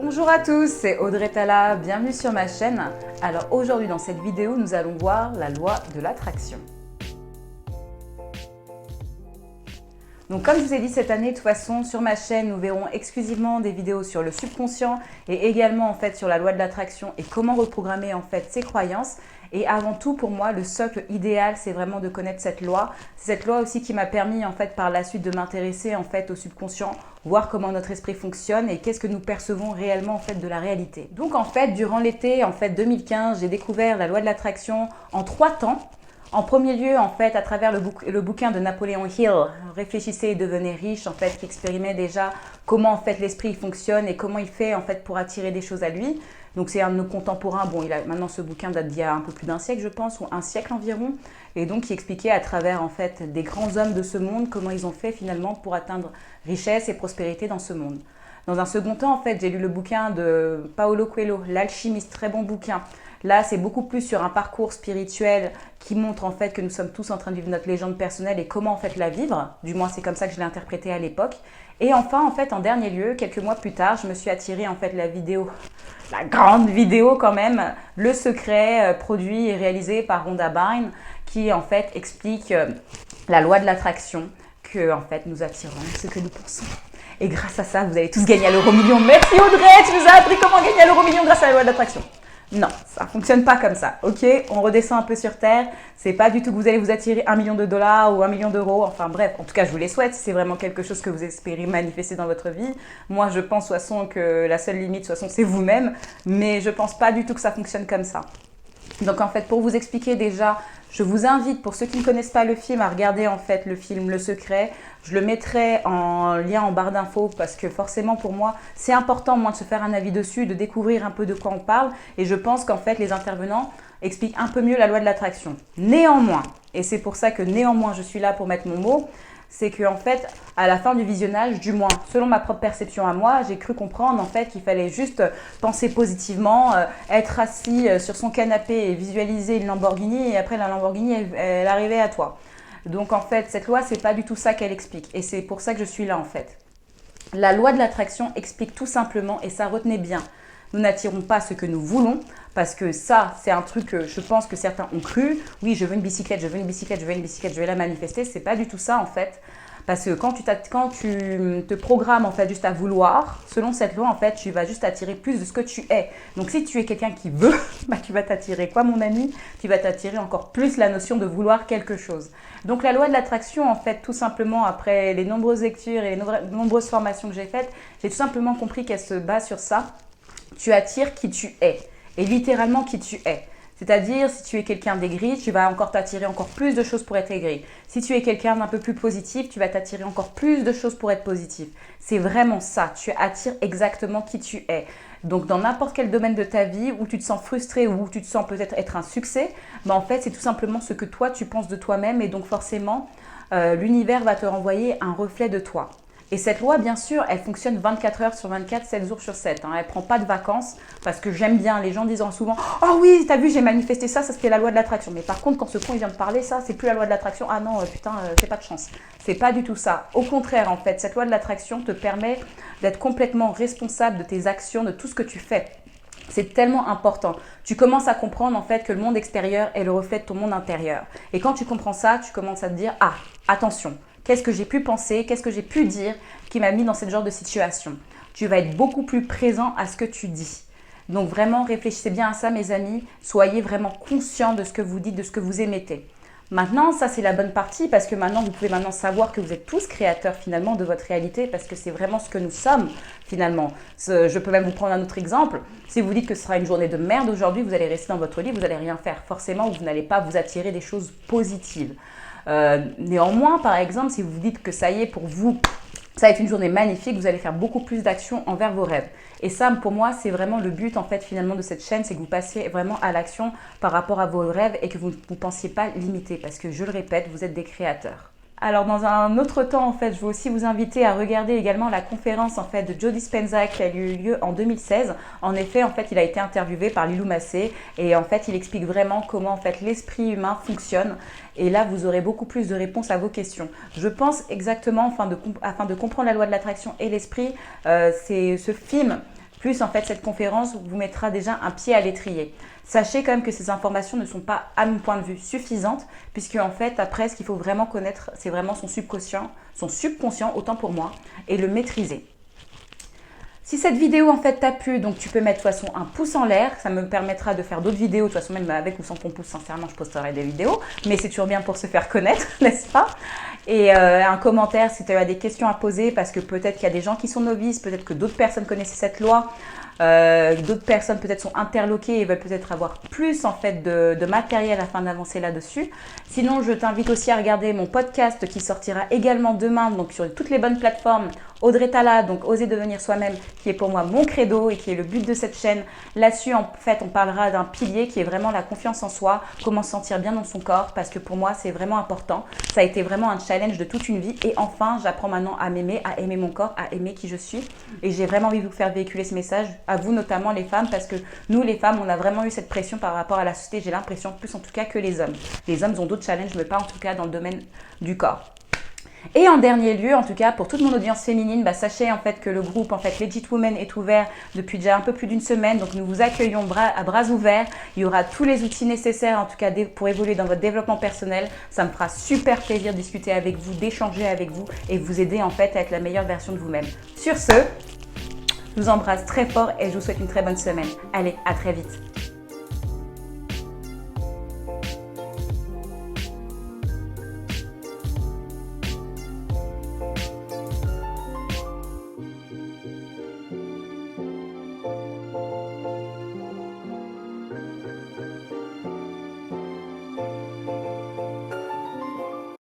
Bonjour à tous, c'est Audrey Tala, bienvenue sur ma chaîne. Alors aujourd'hui dans cette vidéo, nous allons voir la loi de l'attraction. Donc comme je vous ai dit cette année, de toute façon sur ma chaîne, nous verrons exclusivement des vidéos sur le subconscient et également en fait sur la loi de l'attraction et comment reprogrammer en fait ses croyances. Et avant tout, pour moi, le socle idéal, c'est vraiment de connaître cette loi. C'est cette loi aussi qui m'a permis en fait par la suite de m'intéresser en fait au subconscient, voir comment notre esprit fonctionne et qu'est-ce que nous percevons réellement en fait de la réalité. Donc en fait, durant l'été en fait 2015, j'ai découvert la loi de l'attraction en 3 temps. En premier lieu, en fait, à travers le bouquin de Napoléon Hill, Réfléchissez et devenez riche, en fait, qui expérimentait déjà comment en fait l'esprit fonctionne et comment il fait en fait pour attirer des choses à lui. Donc c'est un de nos contemporains. Bon, maintenant ce bouquin date d'il y a un peu plus d'un siècle, je pense, ou un siècle environ, et donc il expliquait à travers en fait des grands hommes de ce monde comment ils ont fait finalement pour atteindre richesse et prospérité dans ce monde. Dans un second temps, en fait, j'ai lu le bouquin de Paulo Coelho, L'Alchimiste, très bon bouquin. Là, c'est beaucoup plus sur un parcours spirituel qui montre en fait que nous sommes tous en train de vivre notre légende personnelle et comment en fait la vivre. Du moins, c'est comme ça que je l'ai interprété à l'époque. Et enfin, en fait, en dernier lieu, quelques mois plus tard, je me suis attirée en fait la vidéo, la grande vidéo quand même, Le Secret, produit et réalisé par Rhonda Byrne, qui en fait explique la loi de l'attraction, que en fait nous attirons ce que nous pensons. Et grâce à ça, vous allez tous gagner à l'euro million. Merci Audrey, tu nous as appris comment gagner à l'euro million grâce à la loi de l'attraction. Non, ça ne fonctionne pas comme ça, ok? On redescend un peu sur terre. C'est pas du tout que vous allez vous attirer 1 million de dollars ou 1 million d'euros. Enfin bref, en tout cas, je vous les souhaite si c'est vraiment quelque chose que vous espérez manifester dans votre vie. Moi, je pense de toute façon que la seule limite, de toute façon, c'est vous-même. Mais je pense pas du tout que ça fonctionne comme ça. Donc en fait, pour vous expliquer déjà, je vous invite, pour ceux qui ne connaissent pas le film, à regarder en fait le film Le Secret. Je le mettrai en lien en barre d'infos parce que forcément pour moi, c'est important moi de se faire un avis dessus, de découvrir un peu de quoi on parle. Et je pense qu'en fait, les intervenants expliquent un peu mieux la loi de l'attraction. Néanmoins, et c'est pour ça que néanmoins je suis là pour mettre mon mot, c'est qu'en fait, à la fin du visionnage, du moins, selon ma propre perception à moi, j'ai cru comprendre en fait qu'il fallait juste penser positivement, être assis sur son canapé et visualiser une Lamborghini et après la Lamborghini, elle arrivait à toi. Donc en fait, cette loi, c'est pas du tout ça qu'elle explique et c'est pour ça que je suis là en fait. La loi de l'attraction explique tout simplement, et ça retenez bien, nous n'attirons pas ce que nous voulons, parce que ça, c'est un truc que je pense que certains ont cru. Oui, je veux une bicyclette, je veux une bicyclette, je veux une bicyclette, je vais la manifester. C'est pas du tout ça en fait. Parce que quand tu te programmes en fait juste à vouloir, selon cette loi en fait, tu vas juste attirer plus de ce que tu es. Donc si tu es quelqu'un qui veut, bah, tu vas t'attirer quoi mon ami? Tu vas t'attirer encore plus la notion de vouloir quelque chose. Donc la loi de l'attraction en fait, tout simplement après les nombreuses lectures et les nombreuses formations que j'ai faites, j'ai tout simplement compris qu'elle se base sur ça. Tu attires qui tu es. Et littéralement qui tu es. C'est-à-dire, si tu es quelqu'un d'aigri, tu vas encore t'attirer encore plus de choses pour être aigri. Si tu es quelqu'un d'un peu plus positif, tu vas t'attirer encore plus de choses pour être positif. C'est vraiment ça. Tu attires exactement qui tu es. Donc, dans n'importe quel domaine de ta vie où tu te sens frustré ou où tu te sens peut-être être un succès, bah en fait, c'est tout simplement ce que toi, tu penses de toi-même. Et donc, forcément, l'univers va te renvoyer un reflet de toi. Et cette loi, bien sûr, elle fonctionne 24 heures sur 24, 7 jours sur 7. Elle ne prend pas de vacances parce que j'aime bien les gens disant souvent « Oh oui, t'as vu, j'ai manifesté ça, ça c'était la loi de l'attraction. » Mais par contre, quand ce con il vient de parler, ça, c'est plus la loi de l'attraction. Ah non, putain, c'est pas de chance. C'est pas du tout ça. Au contraire, en fait, cette loi de l'attraction te permet d'être complètement responsable de tes actions, de tout ce que tu fais. C'est tellement important. Tu commences à comprendre en fait que le monde extérieur est le reflet de ton monde intérieur. Et quand tu comprends ça, tu commences à te dire « Ah, attention !» Qu'est-ce que j'ai pu penser, qu'est-ce que j'ai pu dire qui m'a mis dans ce genre de situation? Tu vas être beaucoup plus présent à ce que tu dis. Donc vraiment, réfléchissez bien à ça mes amis. Soyez vraiment conscients de ce que vous dites, de ce que vous émettez. Maintenant, ça c'est la bonne partie parce que maintenant, vous pouvez maintenant savoir que vous êtes tous créateurs finalement de votre réalité parce que c'est vraiment ce que nous sommes finalement. Je peux même vous prendre un autre exemple. Si vous dites que ce sera une journée de merde aujourd'hui, vous allez rester dans votre lit, vous n'allez rien faire. Forcément, vous n'allez pas vous attirer des choses positives. Néanmoins, par exemple, si vous dites que ça y est pour vous, ça va être une journée magnifique, vous allez faire beaucoup plus d'actions envers vos rêves. Et ça, pour moi, c'est vraiment le but en fait finalement de cette chaîne, c'est que vous passiez vraiment à l'action par rapport à vos rêves et que vous ne pensiez pas limiter parce que je le répète, vous êtes des créateurs. Alors dans un autre temps en fait, je veux aussi vous inviter à regarder également la conférence en fait de Joe Dispenza qui a eu lieu en 2016. En effet, en fait, il a été interviewé par Lilou Massé et en fait, il explique vraiment comment en fait l'esprit humain fonctionne. Et là, vous aurez beaucoup plus de réponses à vos questions. Je pense exactement, afin de comprendre la loi de l'attraction et l'esprit, c'est ce film plus en fait cette conférence vous mettra déjà un pied à l'étrier. Sachez quand même que ces informations ne sont pas, à mon point de vue, suffisantes, puisque en fait après ce qu'il faut vraiment connaître, c'est vraiment son subconscient, autant pour moi, et le maîtriser. Si cette vidéo en fait t'a plu, donc tu peux mettre de toute façon un pouce en l'air, ça me permettra de faire d'autres vidéos, de toute façon même avec ou sans ton pouce, sincèrement je posterai des vidéos, mais c'est toujours bien pour se faire connaître, n'est-ce pas? Et un commentaire si tu as des questions à poser, parce que peut-être qu'il y a des gens qui sont novices, peut-être que d'autres personnes connaissaient cette loi, d'autres personnes peut-être sont interloquées et veulent peut-être avoir plus en fait de matériel afin d'avancer là-dessus. Sinon, je t'invite aussi à regarder mon podcast qui sortira également demain, donc sur toutes les bonnes plateformes. Audrey Tala, donc Oser devenir soi-même, qui est pour moi mon credo et qui est le but de cette chaîne. Là-dessus, en fait, on parlera d'un pilier qui est vraiment la confiance en soi, comment se sentir bien dans son corps, parce que pour moi, c'est vraiment important. Ça a été vraiment un challenge de toute une vie. Et enfin, j'apprends maintenant à m'aimer, à aimer mon corps, à aimer qui je suis. Et j'ai vraiment envie de vous faire véhiculer ce message, à vous notamment les femmes, parce que nous, les femmes, on a vraiment eu cette pression par rapport à la société. J'ai l'impression, plus en tout cas que les hommes. Les hommes ont d'autres challenges, mais pas en tout cas dans le domaine du corps. Et en dernier lieu, en tout cas, pour toute mon audience féminine, sachez en fait que le groupe Legit Women est ouvert depuis déjà un peu plus d'une semaine. Donc nous vous accueillons à bras ouverts. Il y aura tous les outils nécessaires en tout cas pour évoluer dans votre développement personnel. Ça me fera super plaisir de discuter avec vous, d'échanger avec vous et vous aider en fait à être la meilleure version de vous-même. Sur ce, je vous embrasse très fort et je vous souhaite une très bonne semaine. Allez, à très vite.